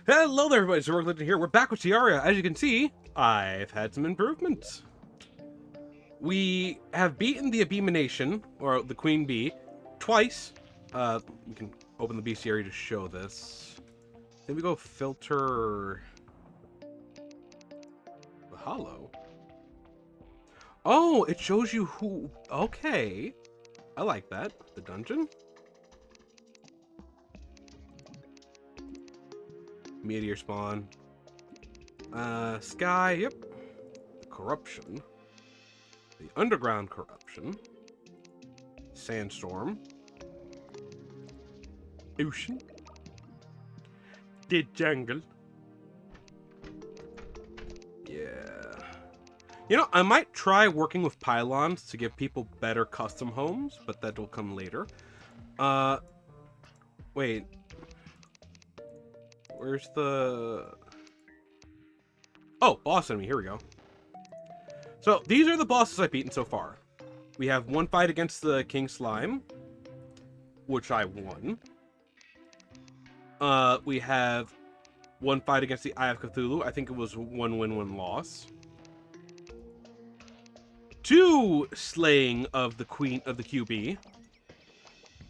Hello there, everybody. It's HeroicLegend here. We're back with Terraria. As you can see, I've had some improvements. We have beaten the Abomination, or the Queen Bee, twice. You can open the bestiary to show this. Then we go filter the hollow. Oh, it shows you who. Okay, I like that. The dungeon. Meteor spawn. Sky. Yep. Corruption. The underground corruption. Sandstorm. Ocean. The jungle. Yeah. You know, I might try working with pylons to give people better custom homes, but that will come later. Wait. Where's the... Oh, boss enemy. Here we go. So, these are the bosses I've beaten so far. We have one fight against the King Slime, which I won. We have one fight against the Eye of Cthulhu. I think it was one win, one loss. Two slaying of the Queen of the QB.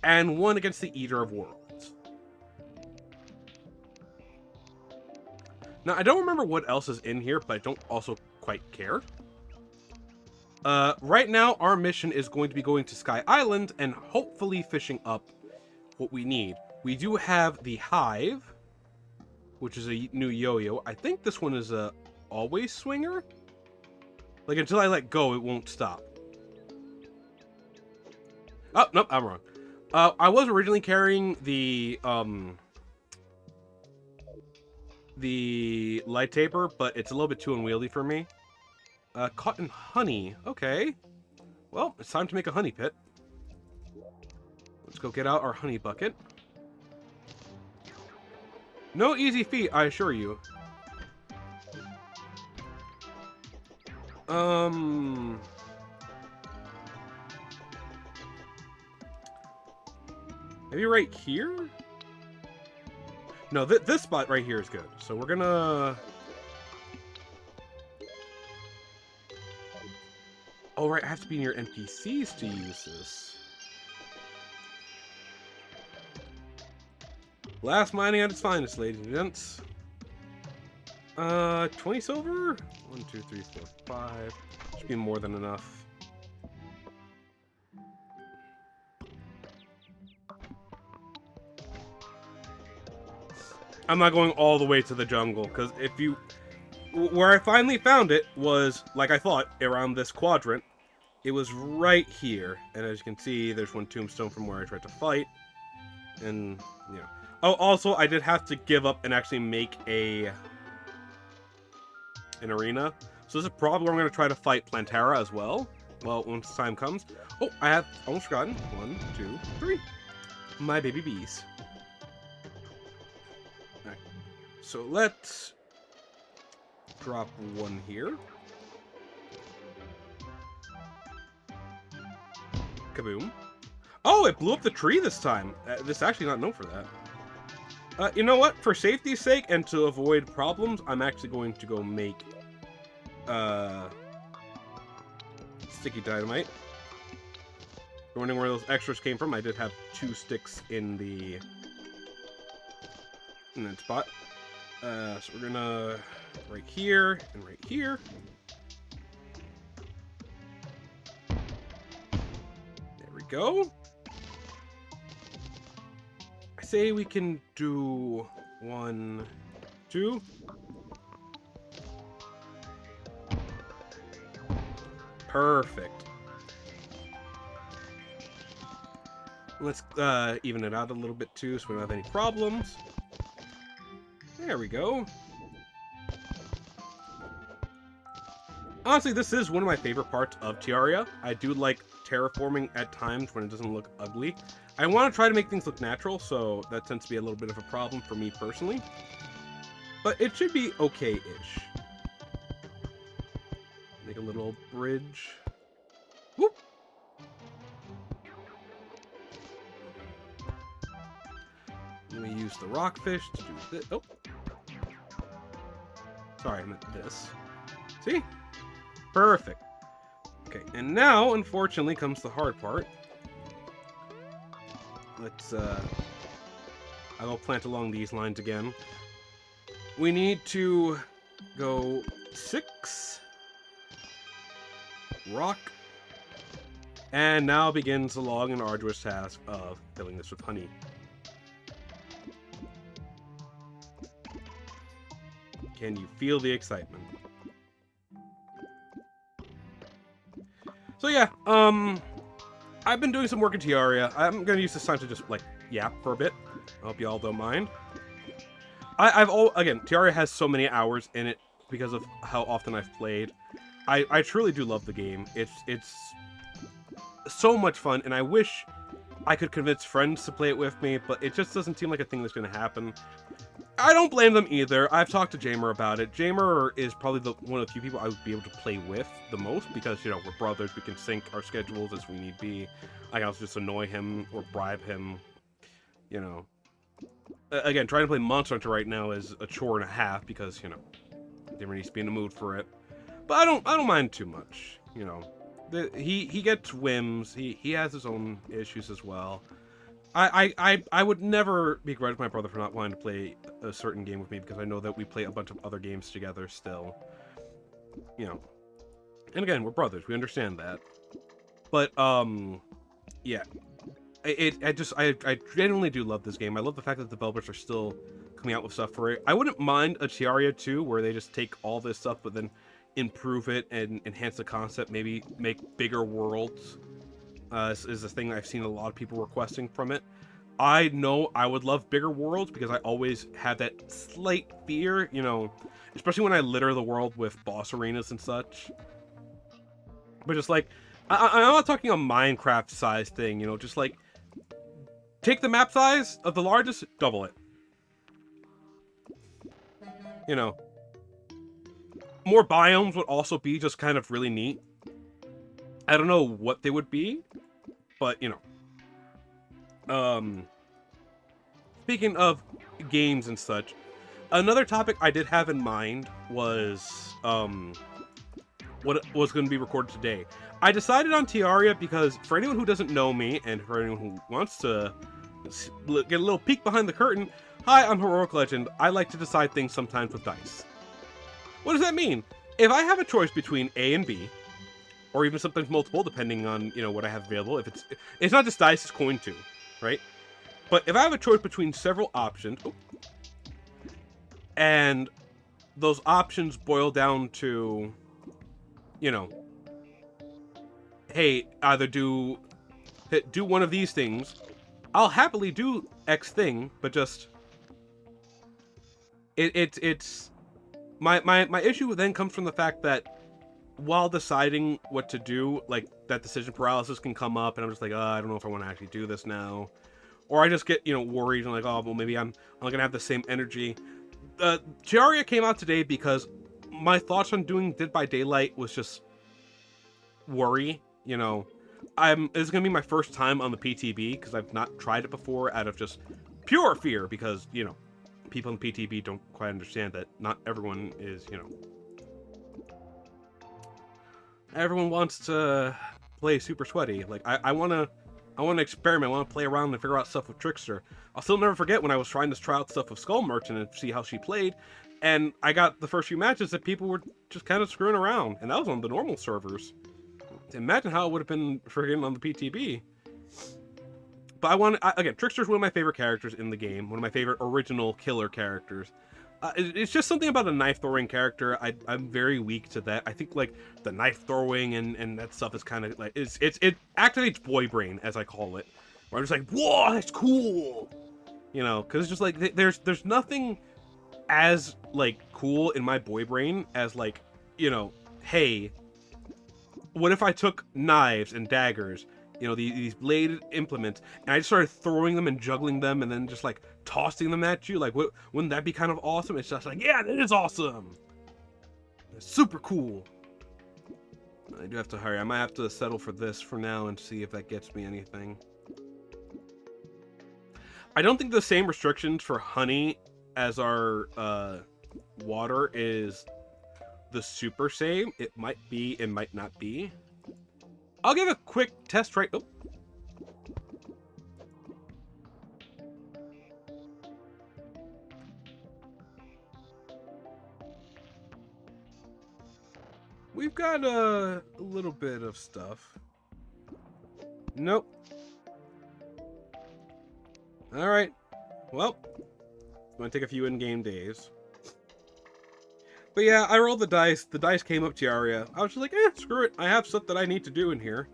And one against the Eater of Worlds. Now, I don't remember what else is in here, but I don't also quite care. Right now, our mission is going to be going to Sky Island and hopefully fishing up what we need. We do have the Hive, which is a new yo-yo. I think this one is a always swinger. Like, until I let go, it won't stop. Oh, nope, I'm wrong. I was originally carrying the light taper, but it's a little bit too unwieldy for me. Cotton honey. Okay. Well, it's time to make a honey pit. Let's go get out our honey bucket. No easy feat, I assure you. Maybe right here? No, this spot right here is good. So we're gonna... Oh, right, I have to be near NPCs to use this. Last mining at its finest, ladies and gents. 20 silver? 1, 2, 3, 4, 5. Should be more than enough. I'm not going all the way to the jungle, because if you... Where I finally found it was, like I thought, around this quadrant. It was right here. And as you can see, there's one tombstone from where I tried to fight. And, yeah. Oh, also, I did have to give up and actually make an arena. So this is probably where I'm going to try to fight Plantera as well. Well, once the time comes. Oh, I have almost forgotten. 1, 2, 3. My baby bees. Alright. So let's drop one here. Kaboom. Oh, it blew up the tree this time. This is actually not known for that. You know what? For safety's sake and to avoid problems, I'm actually going to go make sticky dynamite. Wondering where those extras came from? I did have 2 sticks in that spot. So we're gonna right here and right here. There we go. I say we can do 1, 2. Perfect. Let's even it out a little bit too so we don't have any problems. There we go. Honestly, this is one of my favorite parts of Terraria. I do like terraforming at times when it doesn't look ugly. I want to try to make things look natural, so that tends to be a little bit of a problem for me personally. But it should be okay-ish. Make a little bridge. Whoop! Let me use the rockfish to do this. Oh. Sorry, I meant this. See? Perfect. Okay, and now, unfortunately, comes the hard part. Let's, I'll plant along these lines again. We need to go 6. Rock. And now begins the long and arduous task of filling this with honey. Can you feel the excitement? So yeah, I've been doing some work in Terraria. I'm gonna use this time to just, like, yap for a bit. I hope y'all don't mind. Again, Terraria has so many hours in it because of how often I've played. I truly do love the game. It's so much fun, and I wish I could convince friends to play it with me, but it just doesn't seem like a thing that's gonna happen. I don't blame them either. I've talked to Jamer about it. Jamer is probably one of the few people I would be able to play with the most because, you know, we're brothers. We can sync our schedules as we need be. I can also just annoy him or bribe him, you know. Again, trying to play Monster Hunter right now is a chore and a half because, you know, Jamer needs to be in the mood for it. But I don't mind too much, you know. He gets whims. He has his own issues as well. I would never begrudge my brother for not wanting to play a certain game with me because I know that we play a bunch of other games together still. You know. And again, we're brothers. We understand that. But, yeah. I genuinely do love this game. I love the fact that the developers are still coming out with stuff for it. I wouldn't mind a Terraria 2 where they just take all this stuff but then improve it and enhance the concept. Maybe make bigger worlds. Is a thing I've seen a lot of people requesting from it. I know I would love bigger worlds because I always have that slight fear, you know, especially when I litter the world with boss arenas and such. But just like, I'm not talking a Minecraft size thing, you know, just like, take the map size of the largest, double it. You know. More biomes would also be just kind of really neat. I don't know what they would be, but, you know. Speaking of games and such, another topic I did have in mind was, what was going to be recorded today. I decided on Terraria because for anyone who doesn't know me, and for anyone who wants to get a little peek behind the curtain, hi, I'm HeroicLegend. I like to decide things sometimes with dice. What does that mean? If I have a choice between A and B, or even sometimes multiple, depending on, you know, what I have available. If it's not just dice, it's coin too, right? But if I have a choice between several options, and those options boil down to, you know, hey, either do one of these things, I'll happily do X thing, but just it's my issue then comes from the fact that while deciding what to do, like, that decision paralysis can come up, and I'm just like, I don't know if I want to actually do this now. Or I just get, you know, worried, and like, oh, well, maybe I'm gonna have the same energy. Terraria came out today because my thoughts on doing Dead by Daylight was just worry, you know. It's gonna be my first time on the PTB, because I've not tried it before out of just pure fear, because, you know, people in PTB don't quite understand that not everyone is, you know, everyone wants to play super sweaty. Like, I want to experiment. I want to play around and figure out stuff with Trickster. I'll still never forget when I was trying to try out stuff with Skull Merchant and see how she played, and I got the first few matches that people were just kind of screwing around, and that was on the normal servers. Imagine how it would have been friggin' on the PTB. But again, Trickster's one of my favorite characters in the game. One of my favorite original killer characters. It's just something about a knife throwing character. I'm very weak to that. I think, like, the knife throwing and that stuff is kind of like it activates boy brain, as I call it. Where I'm just like, whoa, that's cool, you know, because it's just like there's nothing as, like, cool in my boy brain as, like, you know, hey, what if I took knives and daggers, you know, these bladed implements, and I just started throwing them and juggling them and then just, like, tossing them at you? Like, wouldn't that be kind of awesome? It's just like, yeah, that is awesome. It's super cool. I do have to hurry. I might have to settle for this for now and see if that gets me anything. I don't think the same restrictions for honey as our water is the super same. It might be, it might not be. I'll give a quick test right... Oh. We've got a little bit of stuff. Nope. Alright. Well, it's going to take a few in-game days. But yeah, I rolled the dice. The dice came up Terraria. I was just like, screw it. I have stuff that I need to do in here.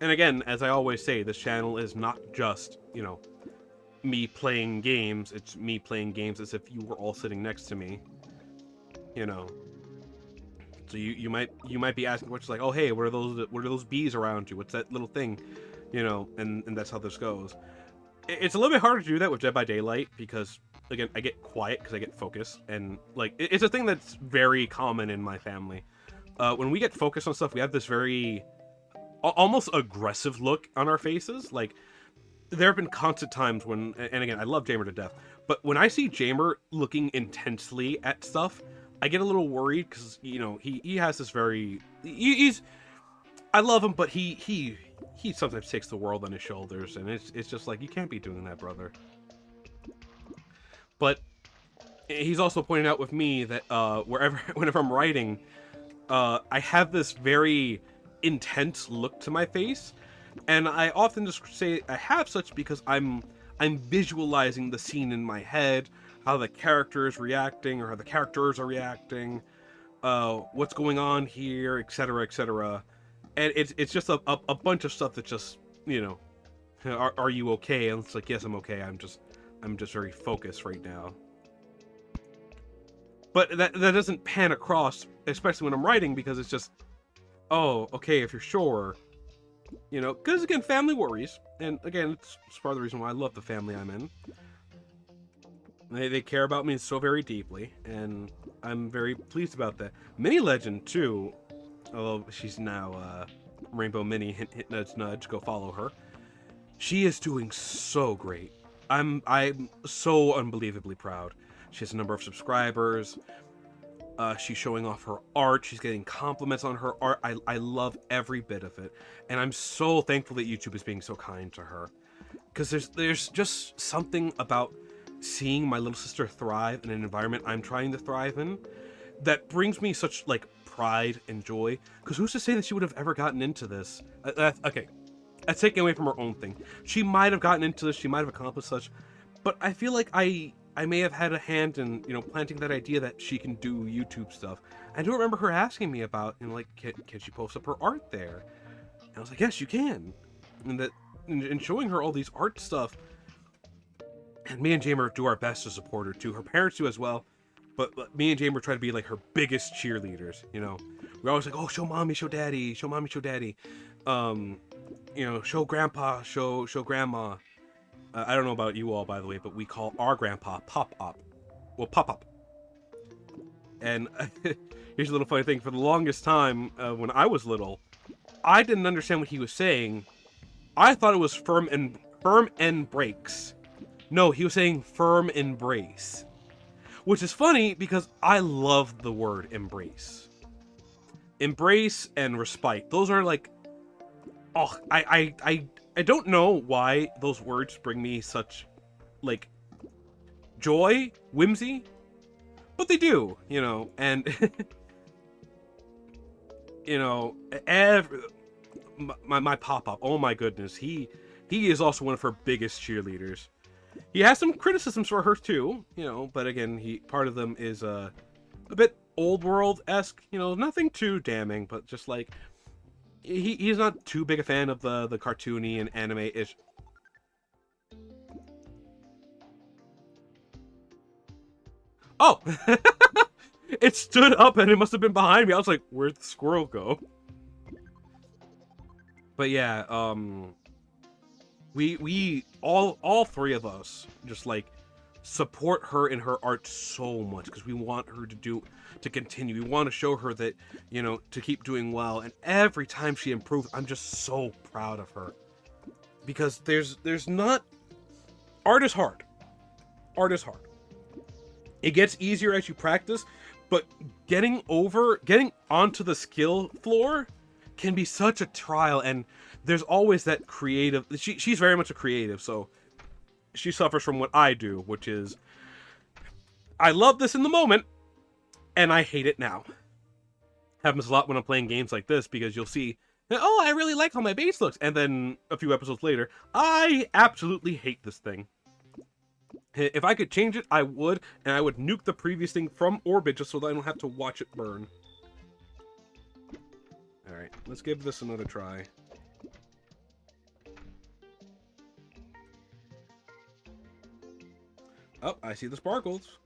And again, as I always say, this channel is not just, you know, me playing games. It's me playing games as if you were all sitting next to me. You know. So you might be asking questions like, oh hey, what are those bees around you? What's that little thing? You know, and that's how this goes. It's a little bit harder to do that with Dead by Daylight because, again, I get quiet because I get focused, and like it's a thing that's very common in my family. When we get focused on stuff, we have this very almost aggressive look on our faces. Like there have been constant times when, and again, I love Jamer to death, but when I see Jamer looking intensely at stuff, I get a little worried because, you know, he has this very he's I love him, but he sometimes takes the world on his shoulders, and it's just like, you can't be doing that, brother. But he's also pointing out with me that whenever I'm writing, I have this very intense look to my face, and I often just say I have such because I'm visualizing the scene in my head, how the character is reacting or how the characters are reacting, what's going on here, etc., etc. And it's just a bunch of stuff that just, you know, are you okay? And it's like, yes, I'm okay. I'm just very focused right now. But that doesn't pan across, especially when I'm writing, because it's just, oh, okay, if you're sure, you know, because again, family worries, and again, it's part of the reason why I love the family I'm in. They care about me so very deeply, and I'm very pleased about that. HeroicLegend too. Although she's now Rainbow Mini, hint, hint, nudge, nudge, go follow her. She is doing so great. I'm so unbelievably proud. She has a number of subscribers. She's showing off her art. She's getting compliments on her art. I love every bit of it. And I'm so thankful that YouTube is being so kind to her. Because there's just something about seeing my little sister thrive in an environment I'm trying to thrive in that brings me such, like, pride and joy, because who's to say that she would have ever gotten into this? Okay, that's taking away from her own thing. She might have gotten into this, she might have accomplished such, but I feel like I may have had a hand in, you know, planting that idea that she can do YouTube stuff. I do remember her asking me about, you know, like, can she post up her art there? And I was like, yes, you can. And showing her all these art stuff, and me and Jamer do our best to support her too. Her parents do as well. But me and Jamer try to be like her biggest cheerleaders, you know. We're always like, oh, show mommy, show daddy, show mommy, show daddy. You know, show grandpa, show grandma. I don't know about you all, by the way, but we call our grandpa Pop-Up. Well, Pop-Up. And here's a little funny thing. For the longest time, when I was little, I didn't understand what he was saying. I thought it was firm and breaks. No, he was saying firm embrace. Which is funny because I love the word embrace. Embrace and respite. Those are like, oh, I don't know why those words bring me such, like, joy, whimsy, but they do, you know, and, you know, my Pop-Up, oh my goodness, he is also one of her biggest cheerleaders. He has some criticisms for her too, you know, but again, part of them is a bit old world-esque, you know, nothing too damning, but just like he's not too big a fan of the cartoony and anime-ish. Oh, it stood up and it must have been behind me. I was like, where'd the squirrel go? But yeah, we all three of us just like support her in her art so much because we want her to continue. We want to show her that, you know, to keep doing well, and every time she improves, I'm just so proud of her, because there's not, art is hard. It gets easier as you practice, But getting onto the skill floor can be such a trial, and there's always that creative... She's very much a creative, so she suffers from what I do, which is, I love this in the moment, and I hate it now. Happens a lot when I'm playing games like this, because you'll see, oh, I really like how my base looks, and then a few episodes later, I absolutely hate this thing. If I could change it, I would, and I would nuke the previous thing from orbit just so that I don't have to watch it burn. Alright, let's give this another try. Oh, I see the sparkles.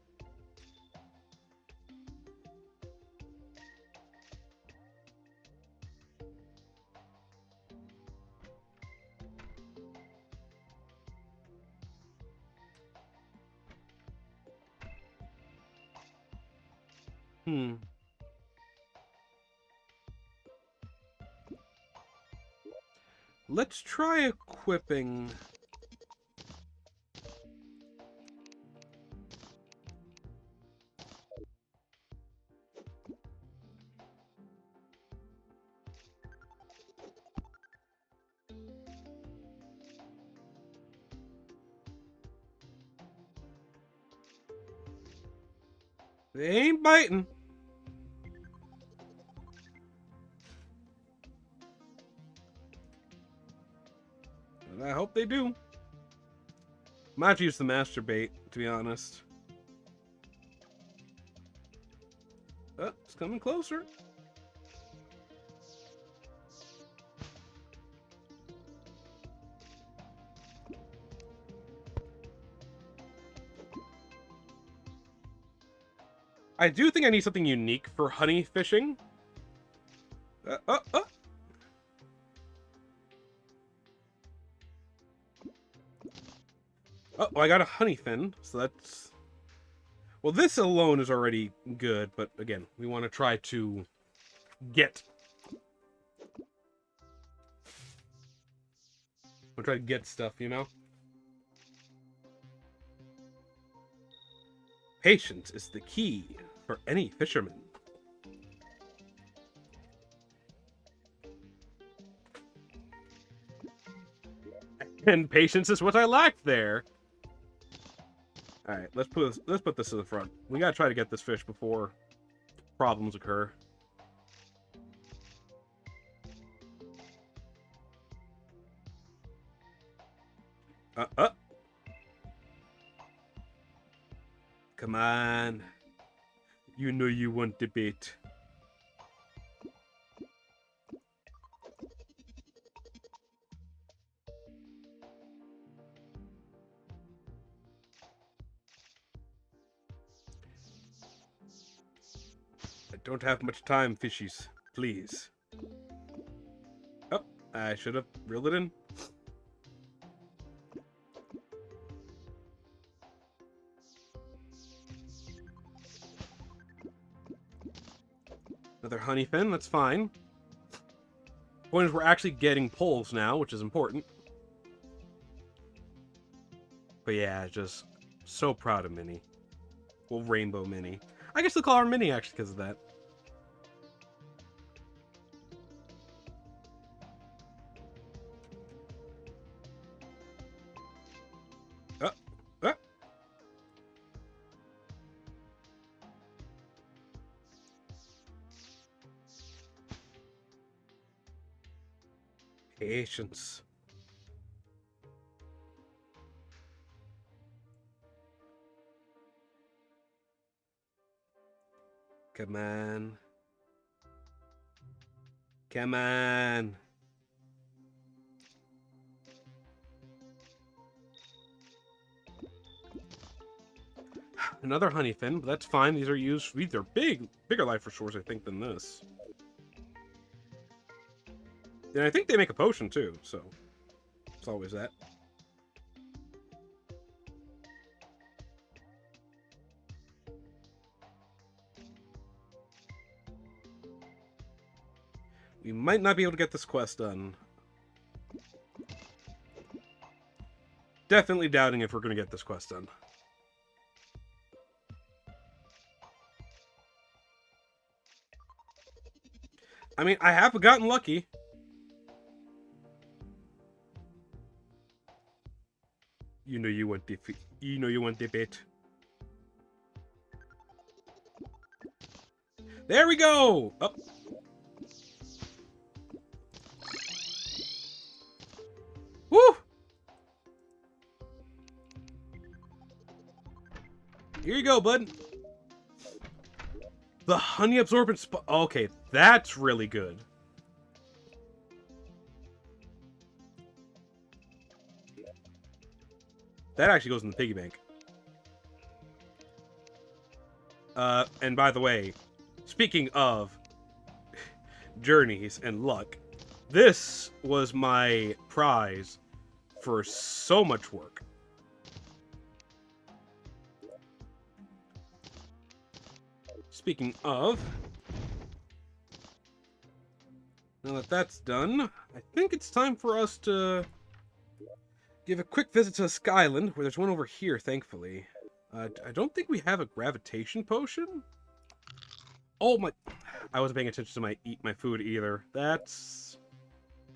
Let's try equipping... They ain't biting. I hope they do. Might have to use the master bait, to be honest. Oh, it's coming closer. I do think I need something unique for honey fishing. Oh, I got a honey fin, so that's... Well, this alone is already good, but again, we want to try to get... We'll try to get stuff, you know? Patience is the key for any fisherman. And patience is what I lacked there. All right, let's put this to the front. We gotta try to get this fish before problems occur. Come on. You know you want the bait. I don't have much time, fishies. Please. Oh, I should have reeled it in. Another honey fin, that's fine. Point is, we're actually getting pulls now, which is important. But yeah, just so proud of Minnie. Well, Rainbow Minnie. I guess they'll call her Minnie, actually, because of that. Patience. Come on. Come on. Another honey fin, but that's fine. These are used. These are bigger life resource, I think, than this. And I think they make a potion too, so it's always that. We might not be able to get this quest done. Definitely doubting if we're going to get this quest done. I mean, I have gotten lucky. You know you want defeat. You know you want debate. There we go! Up. Woo! Here you go, bud. The honey absorbent spot. Okay, that's really good. That actually goes in the piggy bank. And by the way, speaking of journeys and luck, this was my prize for so much work. Speaking of, now that that's done, I think it's time for us to give a quick visit to Skyland, where there's one over here, thankfully. I don't think we have a gravitation potion. Oh my... I wasn't paying attention to my food either. That's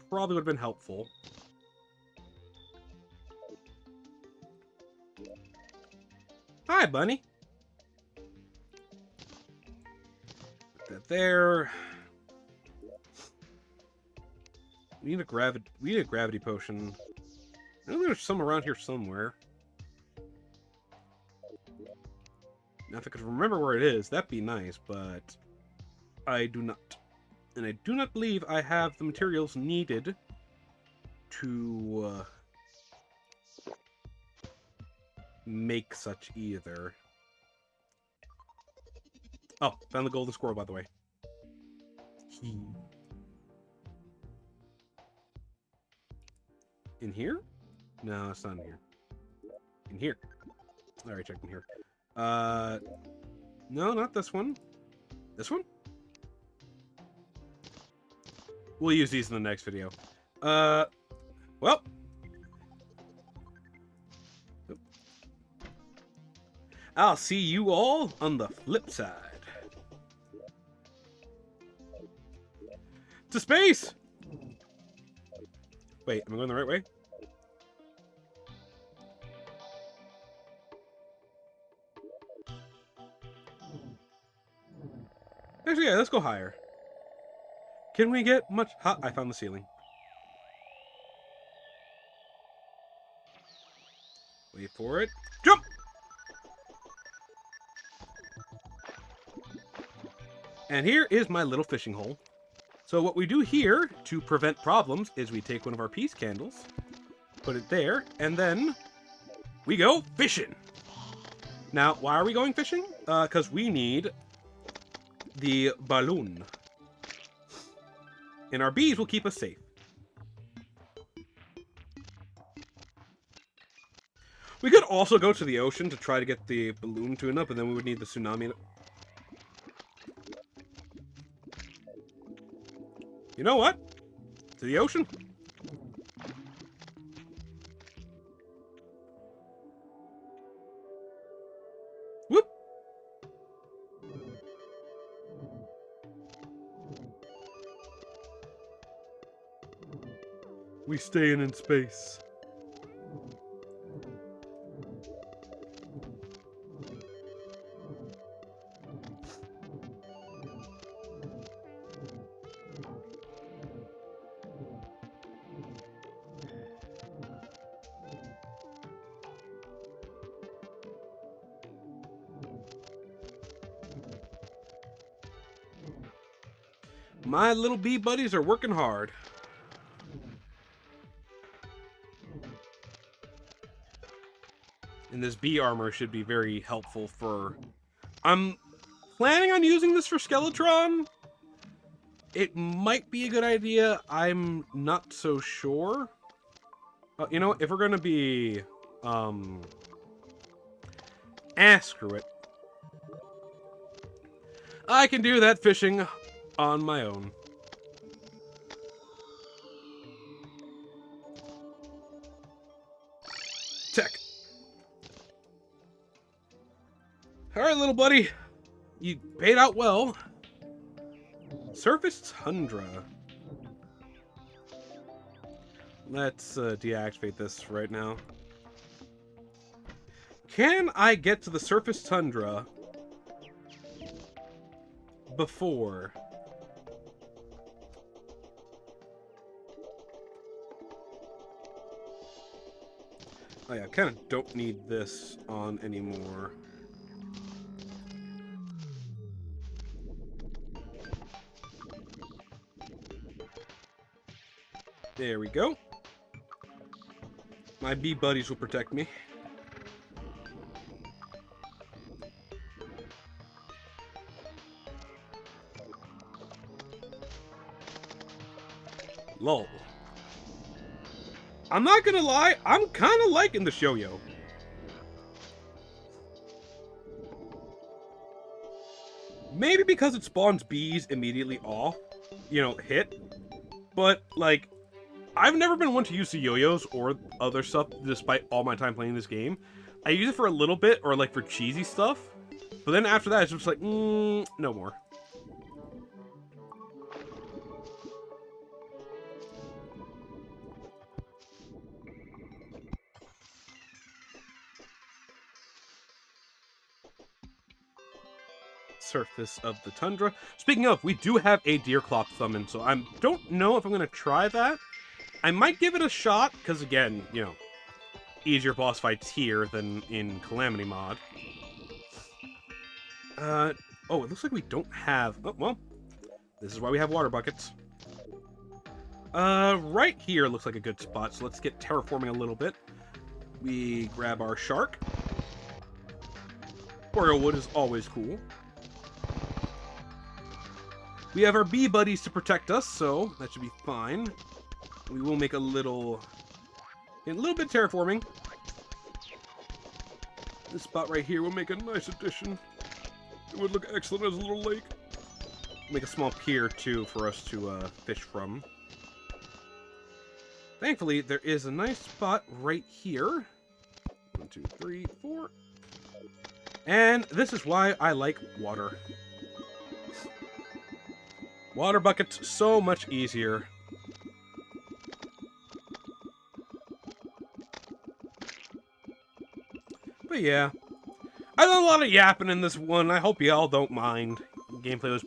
probably would have been helpful. Hi, bunny. Put that there. We need a gravity potion. I know there's some around here somewhere. Now, if I could remember where it is, that'd be nice, but I do not. And I do not believe I have the materials needed to make such either. Oh, found the golden squirrel, by the way. In here? No, it's not in here. In here. Alright, check in here. No, not this one. This one? We'll use these in the next video. Well. I'll see you all on the flip side. To space! Wait, am I going the right way? Actually, yeah, let's go higher. Can we get much... I found the ceiling. Wait for it. Jump! And here is my little fishing hole. So what we do here to prevent problems is we take one of our peace candles, put it there, and then we go fishing. Now, why are we going fishing? Because we need the balloon. And our bees will keep us safe. We could also go to the ocean to try to get the balloon tuned up, and then we would need the tsunami. You know what? To the ocean. Whoop! We staying in space. My little bee buddies are working hard. And this bee armor should be very helpful for... I'm planning on using this for Skeletron. It might be a good idea. I'm not so sure. You know, if we're going to be... screw it. I can do that fishing on my own. Tech. Alright, little buddy. You paid out well. Surface Tundra. Let's deactivate this right now. Can I get to the Surface Tundra before? Oh yeah, I kind of don't need this on anymore. There we go. My bee buddies will protect me. Lol. I'm not gonna lie, I'm kind of liking the yo-yo. Maybe because it spawns bees immediately off, you know, hit. But, like, I've never been one to use the yo-yos or other stuff despite all my time playing this game. I use it for a little bit, or like for cheesy stuff. But then after that, it's just like, no more. Surface of the Tundra. Speaking of, we do have a deer clock summon, so I don't know if I'm going to try that. I might give it a shot, because again, you know, easier boss fights here than in Calamity Mod. Oh, it looks like we don't have... Oh, well, this is why we have water buckets. Right here looks like a good spot, so let's get terraforming a little bit. We grab our shark. Boreal wood is always cool. We have our bee buddies to protect us, so that should be fine. We will make a little bit terraforming. This spot right here will make a nice addition. It would look excellent as a little lake. Make a small pier, too, for us to fish from. Thankfully, there is a nice spot right here. 1, 2, 3, 4. And this is why I like water. Water buckets, so much easier. But yeah. I done a lot of yapping in this one. I hope y'all don't mind. Gameplay was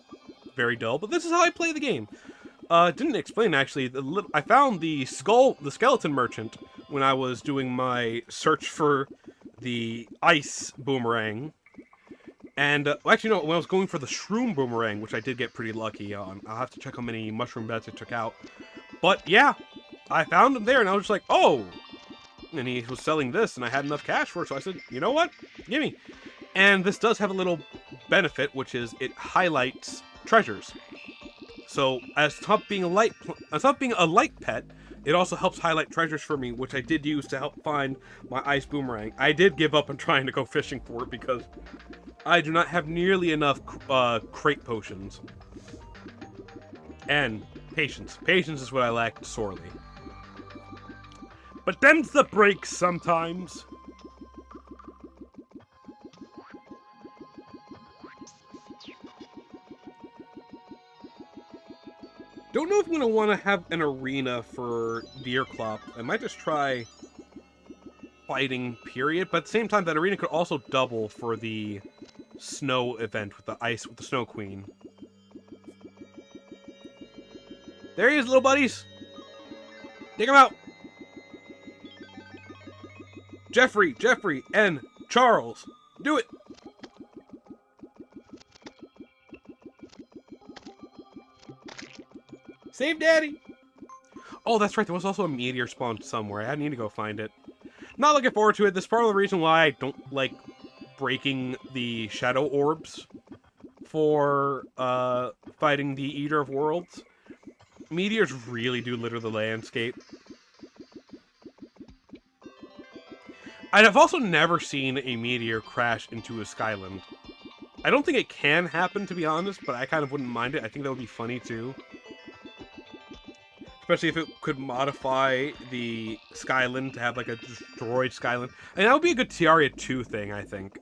very dull, but this is how I play the game. Didn't explain actually. I found the skeleton merchant when I was doing my search for the ice boomerang. And, actually, no, when I was going for the shroom boomerang, which I did get pretty lucky on. I'll have to check how many mushroom beds I took out. But, yeah, I found him there, and I was just like, oh! And he was selling this, and I had enough cash for it, so I said, you know what? Gimme. And this does have a little benefit, which is it highlights treasures. So, as top being a light pet, it also helps highlight treasures for me, which I did use to help find my ice boomerang. I did give up on trying to go fishing for it because I do not have nearly enough crate potions. And patience. Patience is what I lack sorely. But them's the breaks sometimes. Don't know if I'm going to want to have an arena for Deerclop. I might just try fighting, period. But at the same time, that arena could also double for the snow event with the Snow Queen. There he is, little buddies! Take him out! Jeffrey, and Charles! Do it! Save Daddy! Oh, that's right, there was also a meteor spawned somewhere. I need to go find it. Not looking forward to it. This is part of the reason why I don't like breaking the shadow orbs for fighting the Eater of Worlds. Meteors really do litter the landscape. I've also never seen a meteor crash into a skyland. I don't think it can happen, to be honest, but I kind of wouldn't mind it. I think that would be funny, too. Especially if it could modify the skyland to have, like, a destroyed skyland. And that would be a good Terraria 2 thing, I think.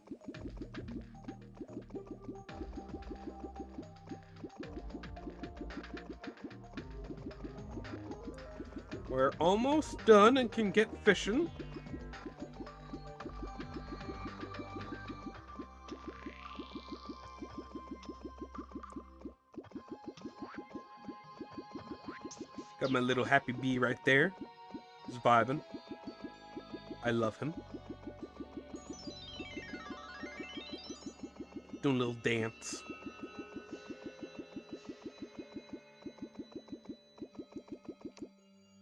We're almost done and can get fishing. Got my little happy bee right there. Just vibing. I love him. Doing a little dance.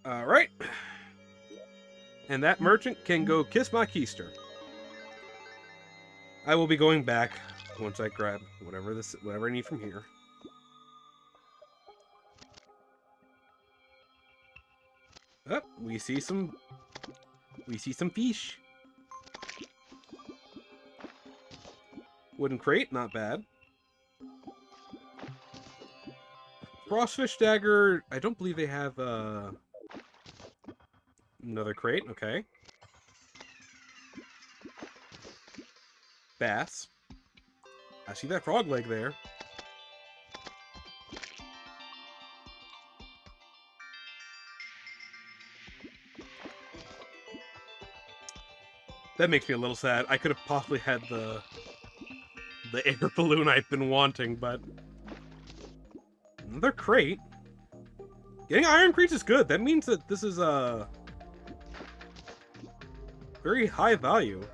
Alright. And that merchant can go kiss my keister. I will be going back once I grab whatever I need from here. Oh, we see some fish. Wooden crate, not bad. Frostfish dagger, I don't believe they have another crate, okay. Bass. I see that frog leg there. That makes me a little sad. I could have possibly had the air balloon I've been wanting, but another crate. Getting iron crates is good. That means that this is a very high value.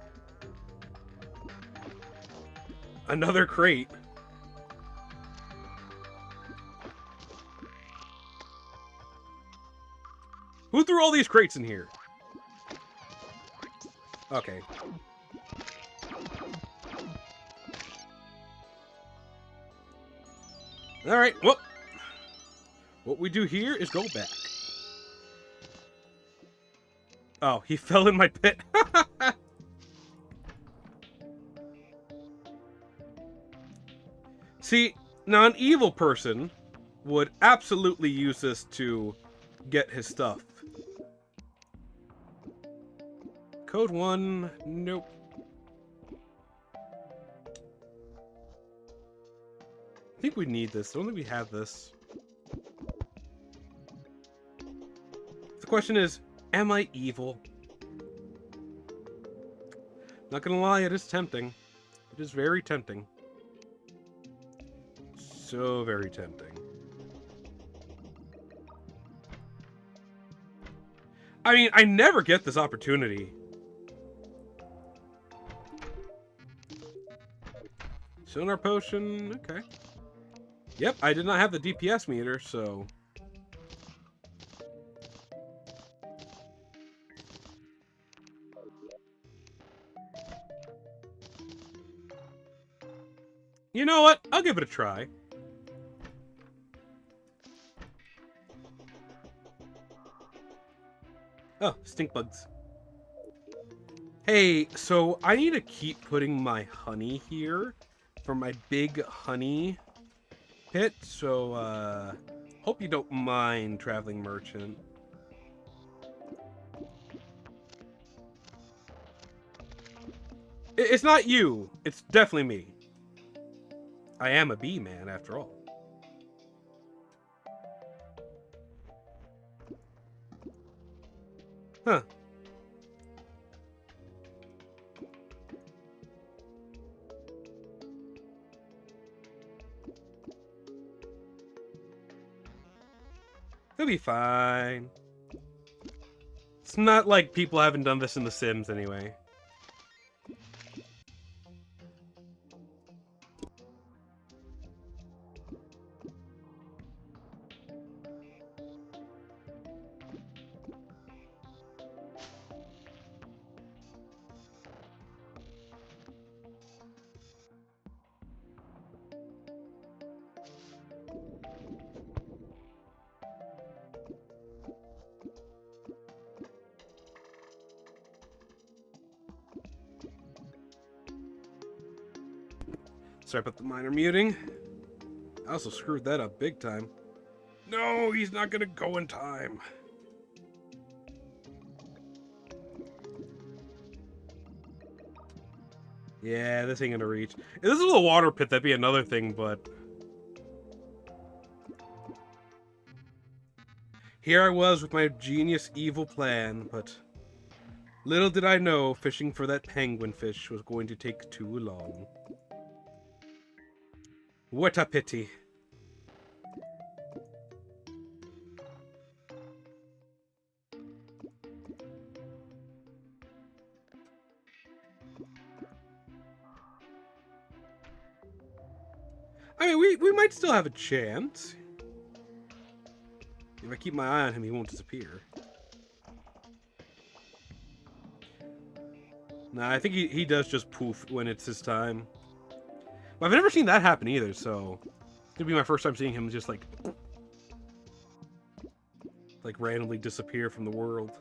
Another crate. Who threw all these crates in here? Okay. Alright, well, what we do here is go back. Oh, he fell in my pit. See, now an evil person would absolutely use this to get his stuff. Code 1, nope. I think we need this. I don't think we have this. The question is, am I evil? Not gonna lie, it is tempting. It is very tempting. So very tempting. I mean, I never get this opportunity. Sonar potion, okay. Yep, I did not have the DPS meter, so... You know what? I'll give it a try. Oh, stink bugs. Hey, so I need to keep putting my honey here for my big honey pit, so hope you don't mind, traveling merchant. It's not you, it's definitely me. I am a bee man after all. Huh. He'll be fine. It's not like people haven't done this in The Sims anyway. Sorry about the minor muting. I also screwed that up big time. No, he's not gonna go in time. Yeah, this ain't gonna reach. If this was a water pit, that'd be another thing, but... Here I was with my genius evil plan, but little did I know fishing for that penguin fish was going to take too long. What a pity. I mean, we might still have a chance. If I keep my eye on him, he won't disappear. Nah, I think he does just poof when it's his time. But I've never seen that happen either, so it's gonna be my first time seeing him just like randomly disappear from the world.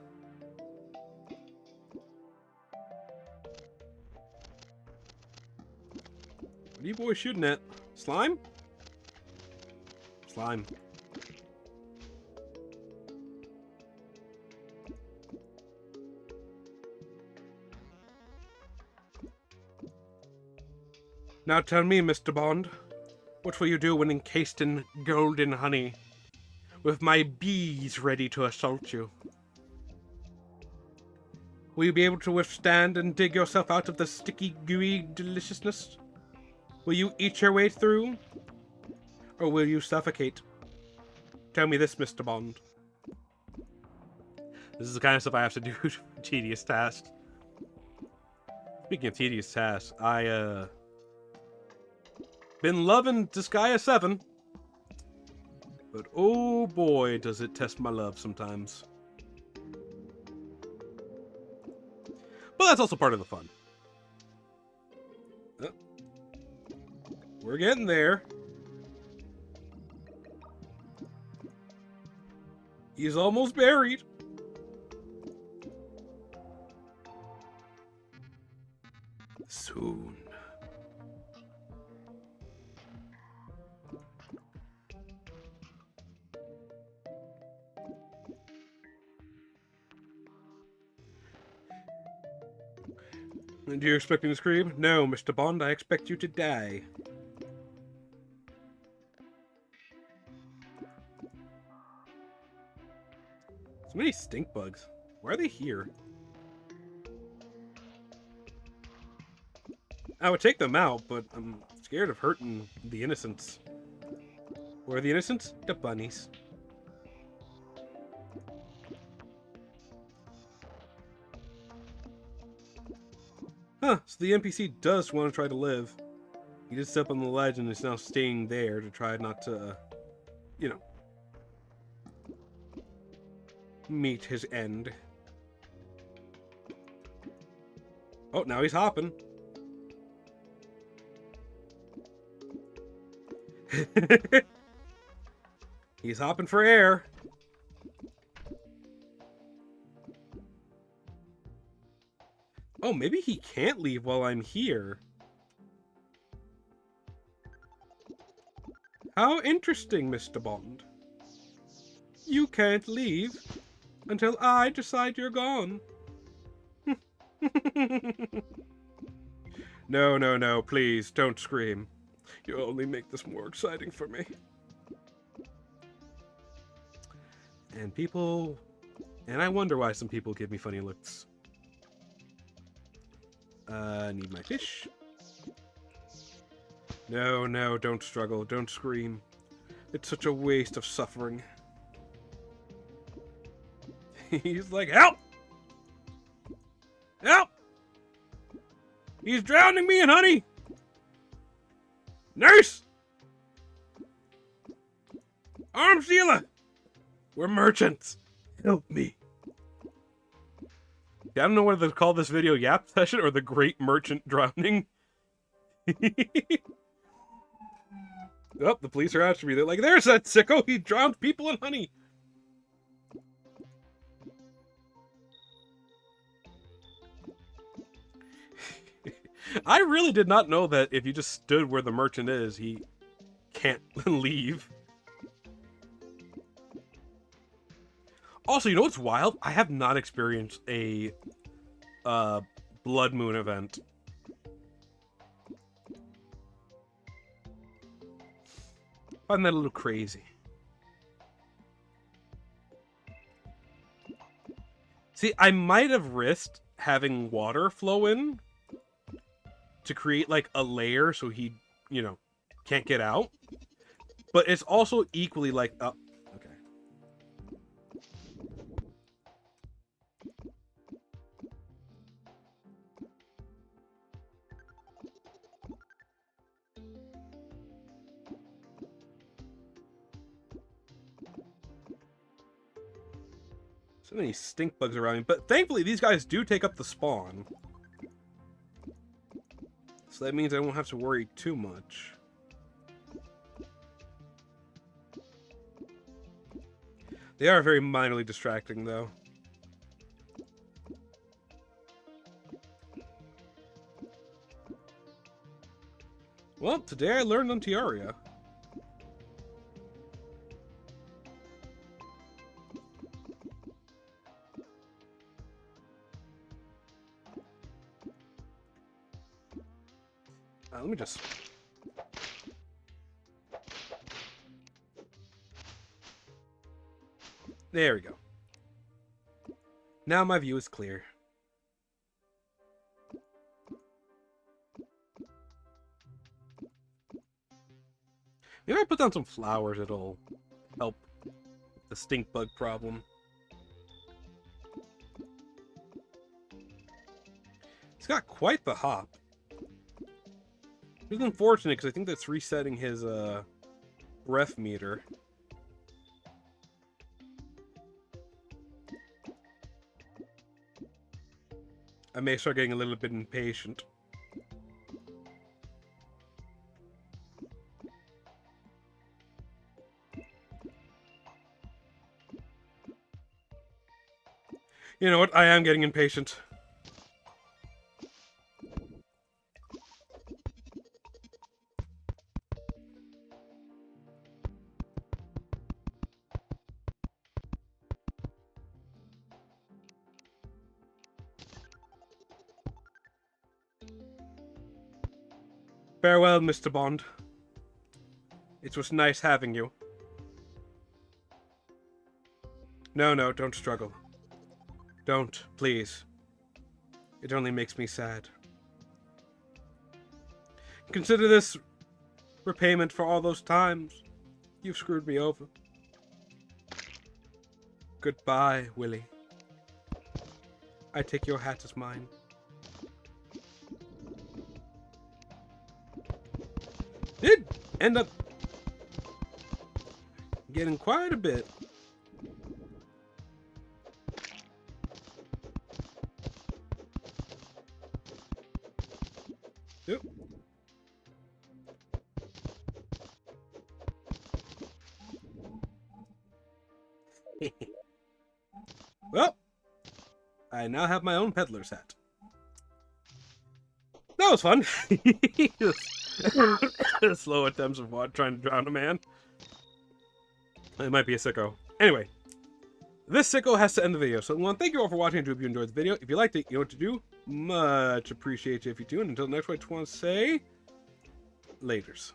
What are you boys shooting at? Slime? Slime. Now tell me, Mr. Bond, what will you do when encased in golden honey, with my bees ready to assault you? Will you be able to withstand and dig yourself out of the sticky, gooey deliciousness? Will you eat your way through? Or will you suffocate? Tell me this, Mr. Bond. This is the kind of stuff I have to do for tedious tasks. Speaking of tedious tasks, been loving Disgaea 7. But oh boy, does it test my love sometimes. But that's also part of the fun. Oh. We're getting there. He's almost buried. Soon. Do you expect me to scream? No, Mr. Bond, I expect you to die. So many stink bugs. Why are they here? I would take them out, but I'm scared of hurting the innocents. Where are the innocents? The bunnies. Huh, so the NPC does want to try to live. He did step on the ledge and is now staying there to try not to, you know, meet his end. Oh, now he's hopping. He's hopping for air. Oh, maybe he can't leave while I'm here. How interesting, Mr. Bond. You can't leave until I decide you're gone. No, no, no, please, don't scream. You only make this more exciting for me. And I wonder why some people give me funny looks. Need my fish. No, no, don't struggle, don't scream. It's such a waste of suffering. He's like, help! Help! He's drowning me in honey! Nurse! Arms dealer! We're merchants. Help me. I don't know whether to call this video Yap Session or the Great Merchant Drowning. Oh, the police are after me. They're like, there's that sicko! He drowned people in honey! I really did not know that if you just stood where the merchant is, he can't leave. Also, you know what's wild? I have not experienced a blood moon event. I find that a little crazy. See, I might have risked having water flow in to create, like, a layer so he, you know, can't get out. But it's also equally, like, okay. So many stink bugs around me. But thankfully, these guys do take up the spawn. So that means I won't have to worry too much. They are very minorly distracting, though. Well, today I learned on Terraria. Let me just... There we go. Now my view is clear. Maybe I put down some flowers, it'll help the stink bug problem. He's got quite the hop. It's unfortunate because I think that's resetting his breath meter. I may start getting a little bit impatient. You know what? I am getting impatient. Farewell, Mr. Bond. It was nice having you. No, no, don't struggle. Don't, please. It only makes me sad. Consider this repayment for all those times you've screwed me over. Goodbye, Willie. I take your hat as mine. Did end up getting quite a bit. Yep. Well, I now have my own peddler's hat. That was fun. Slow attempts of what, trying to drown a man. It might be a sicko. Anyway, this sicko has to end the video. So I want to thank you all for watching. I hope you enjoyed the video. If you liked it, you know what to do. Much appreciate you if you do. And until next week, I just want to say laters.